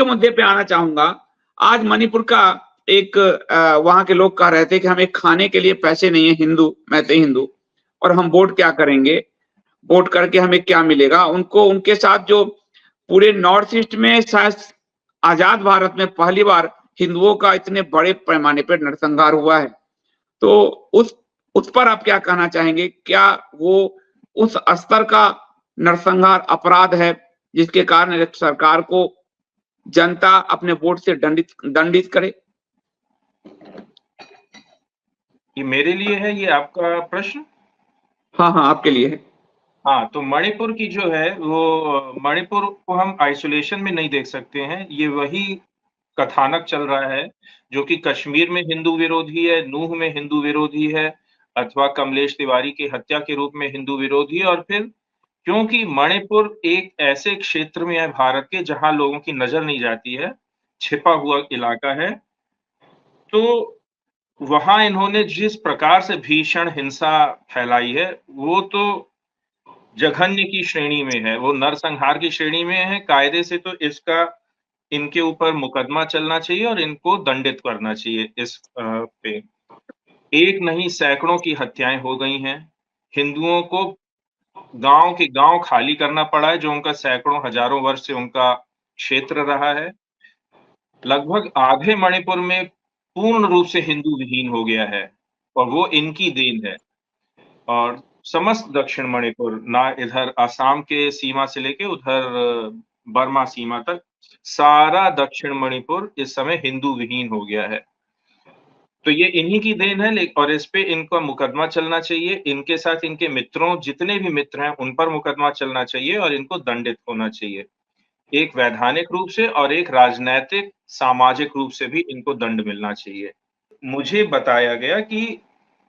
मुद्दे पे आना चाहूंगा। आज मणिपुर का एक वहां के लोग कह रहे थे कि हमें खाने के लिए पैसे नहीं है, हिंदू, मैं तो हिंदू, और हम वोट क्या करेंगे, वोट करके हमें क्या मिलेगा। उनको, उनके साथ जो पूरे नॉर्थ ईस्ट में शायद आजाद भारत में पहली बार हिंदुओं का इतने बड़े पैमाने पर नरसंहार हुआ है। तो उस पर आप क्या कहना चाहेंगे? क्या वो उस स्तर का नरसंहार अपराध है जिसके कारण सरकार को जनता अपने वोट से दंडित करे? ये मेरे लिए है, ये आपका प्रश्न? हाँ हाँ, आपके लिए है। हाँ, तो मणिपुर की जो है वो, मणिपुर को हम आइसोलेशन में नहीं देख सकते हैं। ये वही कथानक चल रहा है जो कि कश्मीर में हिंदू विरोधी है, नूह में हिंदू विरोधी है, अथवा कमलेश तिवारी की हत्या के रूप में हिंदू विरोधी है। और फिर क्योंकि मणिपुर एक ऐसे क्षेत्र में है भारत के जहां लोगों की नजर नहीं जाती है, छिपा हुआ इलाका है, तो वहां इन्होंने जिस प्रकार से भीषण हिंसा फैलाई है वो तो जघन्य की श्रेणी में है, वो नरसंहार की श्रेणी में है। कायदे से तो इसका, इनके ऊपर मुकदमा चलना चाहिए और इनको दंडित करना चाहिए। इस पे एक नहीं सैकड़ों की हत्याएं हो गई हैं। हिंदुओं को गांव के गांव खाली करना पड़ा है जो उनका सैकड़ों हजारों वर्ष से उनका क्षेत्र रहा है। लगभग आधे मणिपुर में पूर्ण रूप से हिंदू विहीन हो गया है और वो इनकी देन है। और समस्त दक्षिण मणिपुर, ना इधर असम के सीमा से लेके उधर बर्मा सीमा तक, सारा दक्षिण मणिपुर इस समय हिंदू विहीन हो गया है। तो ये इन्हीं की देन है। और इस पे इनका मुकदमा चलना चाहिए, इनके साथ इनके मित्रों, जितने भी मित्र हैं उन पर मुकदमा चलना चाहिए और इनको दंडित होना चाहिए, एक वैधानिक रूप से और एक राजनैतिक सामाजिक रूप से भी इनको दंड मिलना चाहिए। मुझे बताया गया कि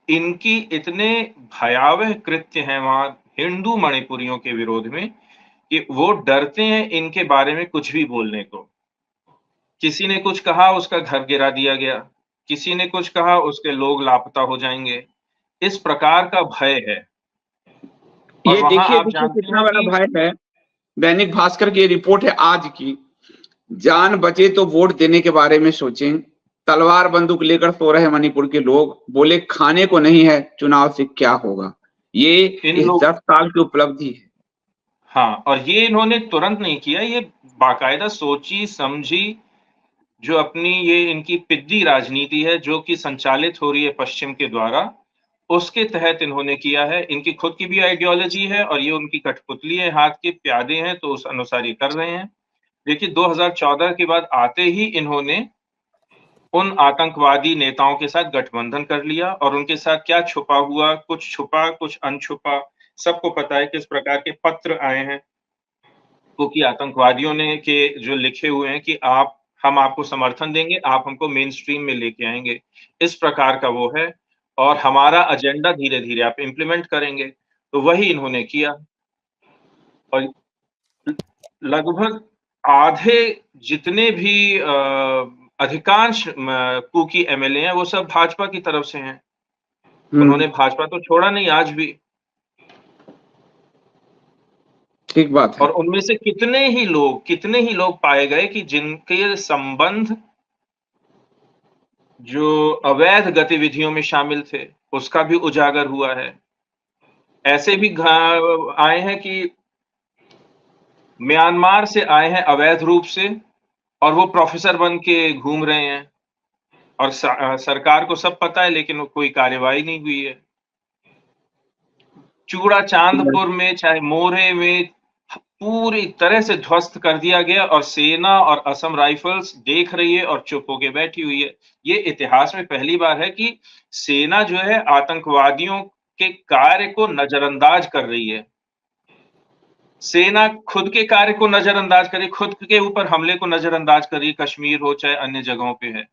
इनकी इतने भयावह कृत्य हैं वहां हिंदू मणिपुरियों के विरोध में कि वो डरते हैं इनके बारे में कुछ भी बोलने को। किसी ने कुछ कहा, उसका घर गिरा दिया गया, किसी ने कुछ कहा, उसके लोग लापता हो जाएंगे। इस प्रकार का भय है। और ये वहां आप देखिए जानते कितना हैं बड़ा कि भय है। दैनिक भास्कर की रिपोर्ट है आज की, जान बचे तो वोट देने के बारे में सोचें। तलवार बंदूक लेकर सो रहे मणिपुर के लोग, बोले खाने को नहीं है, चुनाव से क्या होगा। ये इस 10 साल की उपलब्धि है। हाँ, और ये इन्होंने तुरंत नहीं किया, ये बाकायदा सोची समझी, जो अपनी ये इनकी पिद्दी राजनीति है जो कि संचालित हो रही है पश्चिम के द्वारा, उसके तहत इन्होंने किया है। इनकी खुद की भी आइडियोलॉजी है और ये उनकी कठपुतली है, हाथ के प्यादे हैं, तो उस अनुसार ये कर रहे हैं। देखिए 2014 के बाद आते ही इन्होंने उन आतंकवादी नेताओं के साथ गठबंधन कर लिया और उनके साथ क्या छुपा हुआ, कुछ छुपा कुछ अनछुपा, सबको पता है किस प्रकार के पत्र आए हैं क्योंकि आतंकवादियों ने के जो लिखे हुए हैं कि हम आपको समर्थन देंगे, आप हमको मेन स्ट्रीम में लेके आएंगे, इस प्रकार का वो है। और हमारा एजेंडा धीरे-धीरे आप इम्प्लीमेंट करेंगे, तो वही इन्होंने किया। और लगभग आधे जितने भी अधिकांश कुकी एमएलए हैं, वो सब भाजपा की तरफ से हैं। उन्होंने भाजपा तो छोड़ा नहीं आज भी। ठीक बात है। और उनमें से कितने ही लोग पाए गए कि जिनके संबंध जो अवैध गतिविधियों में शामिल थे, उसका भी उजागर हुआ है। ऐसे भी आए हैं कि म्यांमार से आए हैं अवैध रूप से और वो प्रोफेसर बन के घूम रहे हैं और सरकार को सब पता है, लेकिन कोई कार्यवाही नहीं हुई है। चूड़ा चांदपुर में, चाहे मोरहे में, पूरी तरह से ध्वस्त कर दिया गया और सेना और असम राइफल्स देख रही है और चुप होके बैठी हुई है। ये इतिहास में पहली बार है कि सेना जो है आतंकवादियों के कार्य को नजरअंदाज कर रही है। सेना खुद के कार्य को नजरअंदाज कर रही है, खुद के ऊपर हमले को नजरअंदाज कर रही है, कश्मीर हो चाहे अन्य जगहों पे है।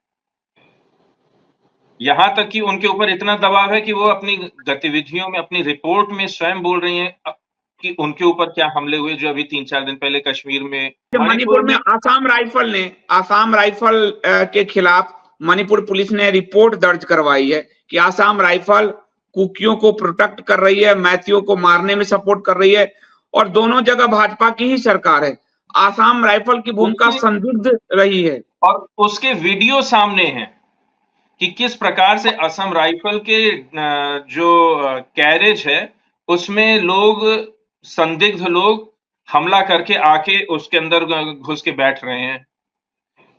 यहां तक कि उनके ऊपर इतना दबाव है कि वो अपनी गतिविधियों में, अपनी रिपोर्ट में स्वयं बोल रही हैं कि उनके ऊपर क्या हमले हुए, जो अभी 3-4 दिन पहले कश्मीर में, मणिपुर में आसाम राइफल के खिलाफ मणिपुर पुलिस ने रिपोर्ट दर्ज करवाई है कि आसाम राइफल कुकियों को प्रोटेक्ट कर रही है, मैथियों को मारने में सपोर्ट कर रही है, और दोनों जगह भाजपा की ही सरकार है। आसाम राइफल की भूमिका संदिग्ध रही है। और उसके वीडियो सामने हैं कि किस प्रकार से असम राइफल के जो कैरेज है उसमें लोग, संदिग्ध लोग हमला करके आके उसके अंदर घुस के बैठ रहे हैं।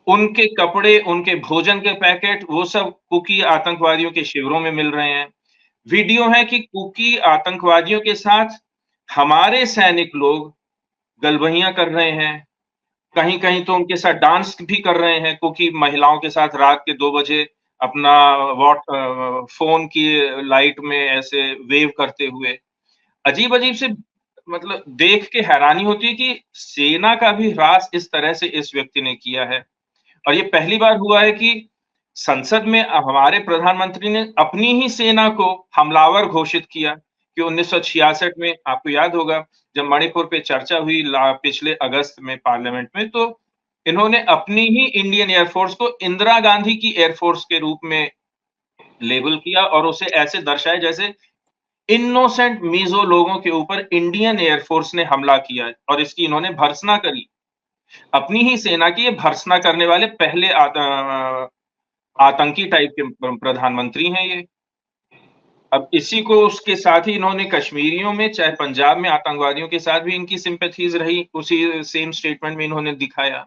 उनके कपड़े, उनके भोजन के पैकेट, वो सब कुकी आतंकवादियों के शिविरों में मिल रहे हैं। वीडियो है कि कुकी आतंकवादियों के साथ हमारे सैनिक लोग गलबहियां कर रहे हैं, कहीं-कहीं तो उनके साथ डांस भी कर रहे हैं, कुकी महिलाओं के साथ रात के 2 बजे अपना फ़ोन की लाइट में ऐसे वेव करते हुए। अजीब-अजीब से, मतलब देख के हैरानी होती है कि सेना का भी ह्रास इस तरह से इस व्यक्ति ने किया है। और ये पहली बार हुआ है कि संसद में हमारे प्रधानमंत्री ने अपनी ही सेना को हमलावर घोषित किया कि 1966 में, आपको याद होगा, जब मणिपुर पे चर्चा हुई पिछले अगस्त में पार्लियामेंट में, तो इन्होंने अपनी ही इंडियन एयरफोर्स को इंदिरा गांधी की एयरफोर्स के रूप में लेबल किया और उसे ऐसे दर्शाया जैसे इनोसेंट मिजो लोगों के ऊपर इंडियन एयरफोर्स ने हमला किया और इसकी इन्होंने भर्त्सना करी। अपनी ही सेना की ये भर्त्सना करने वाले पहले आतंकी टाइप के प्रधानमंत्री हैं ये। अब इसी को उसके साथ ही इन्होंने कश्मीरियों में, चाहे पंजाब में आतंकवादियों के साथ भी इनकी सिंपैथीज रही, उसी सेम स्टेटमेंट में इन्होंने दिखाया।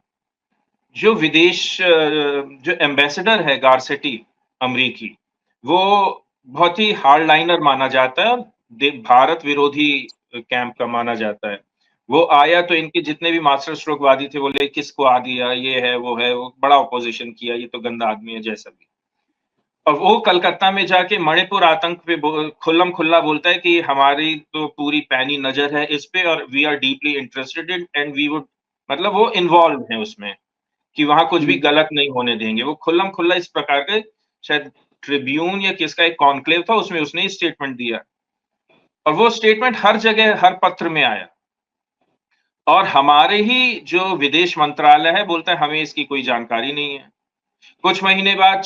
जो जो एम्बेसडर है गारसेटी अमरीकी, वो बहुत ही हार्डलाइनर माना जाता है और भारत विरोधी कैंप का माना जाता है। वो आया तो इनके जितने भी मास्टर स्ट्रोकवादी थे बोले किसको आ दिया, ये है, वो बड़ा ऑपोजिशन किया, ये तो गंदा आदमी है जैसा भी। और वो कलकत्ता में जाके मणिपुर आतंक पे खुल्लम खुल्ला बोलता है कि हमारी तो पूरी पैनी नजर है इस पे और we are deeply interested in and we would, मतलब वो इन्वॉल्व है उसमें कि वहां कुछ भी गलत नहीं होने देंगे। वो खुल्लम खुल्ला इस प्रकार के, शायद ट्रिब्यून या किसका एक कॉन्क्लेव था उसमें उसने स्टेटमेंट दिया और वो स्टेटमेंट हर जगह हर पत्र में आया। और हमारे ही जो विदेश मंत्रालय है बोलता है हमें इसकी कोई जानकारी नहीं है। कुछ महीने बाद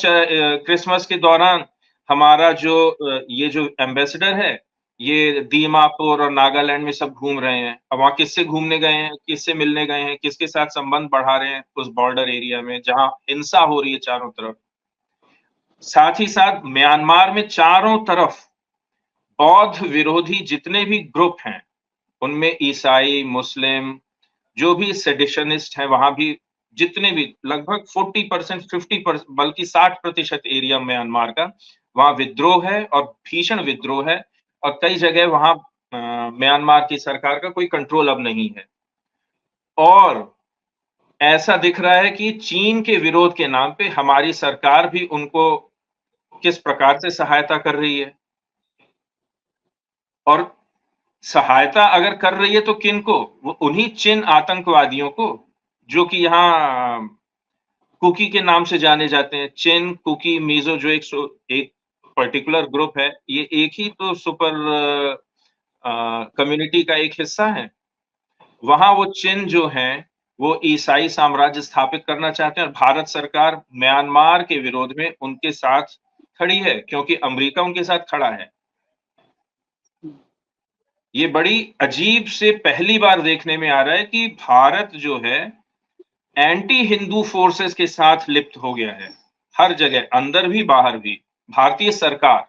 क्रिसमस के दौरान हमारा ये जो एम्बेसडर है, ये दीमापुर और नागालैंड में सब घूम रहे हैं। अब वहां किससे घूमने गए हैं, किससे मिलने गए हैं, किसके साथ संबंध बढ़ा रहे हैं उस बॉर्डर एरिया में जहां हिंसा हो रही है चारों तरफ। साथ ही साथ म्यांमार में चारों तरफ बौद्ध विरोधी जितने भी ग्रुप हैं, उनमें ईसाई, मुस्लिम, जो भी सेडिशनिस्ट हैं, वहां भी जितने भी लगभग 40%, 50%, बल्कि 60% एरिया म्यांमार का वहां विद्रोह है और भीषण विद्रोह है और कई जगह वहां म्यांमार की सरकार का कोई कंट्रोल अब नहीं है। और ऐसा दिख रहा है कि चीन के विरोध के नाम पे हमारी सरकार भी उनको किस प्रकार से सहायता कर रही है। और सहायता अगर कर रही है तो किनको? वो उन्हीं चिन आतंकवादियों को जो कि यहाँ कुकी के नाम से जाने जाते हैं। चिन, कुकी, मिज़ो जो एक पर्टिकुलर ग्रुप है, ये एक ही तो सुपर कम्युनिटी का एक हिस्सा है। वहाँ वो चिन जो हैं, वो ईसाई साम्राज्य स्थापित करना चाहते हैं और भारत सरकार म्यांमार के विरोध में उनके साथ खड़ी है क्योंकि अमेरिका उनके साथ खड़ा है। ये बड़ी अजीब से पहली बार देखने में आ रहा है कि भारत जो है एंटी हिंदू फोर्सेस के साथ लिप्त हो गया है, हर जगह, अंदर भी बाहर भी। भारतीय सरकार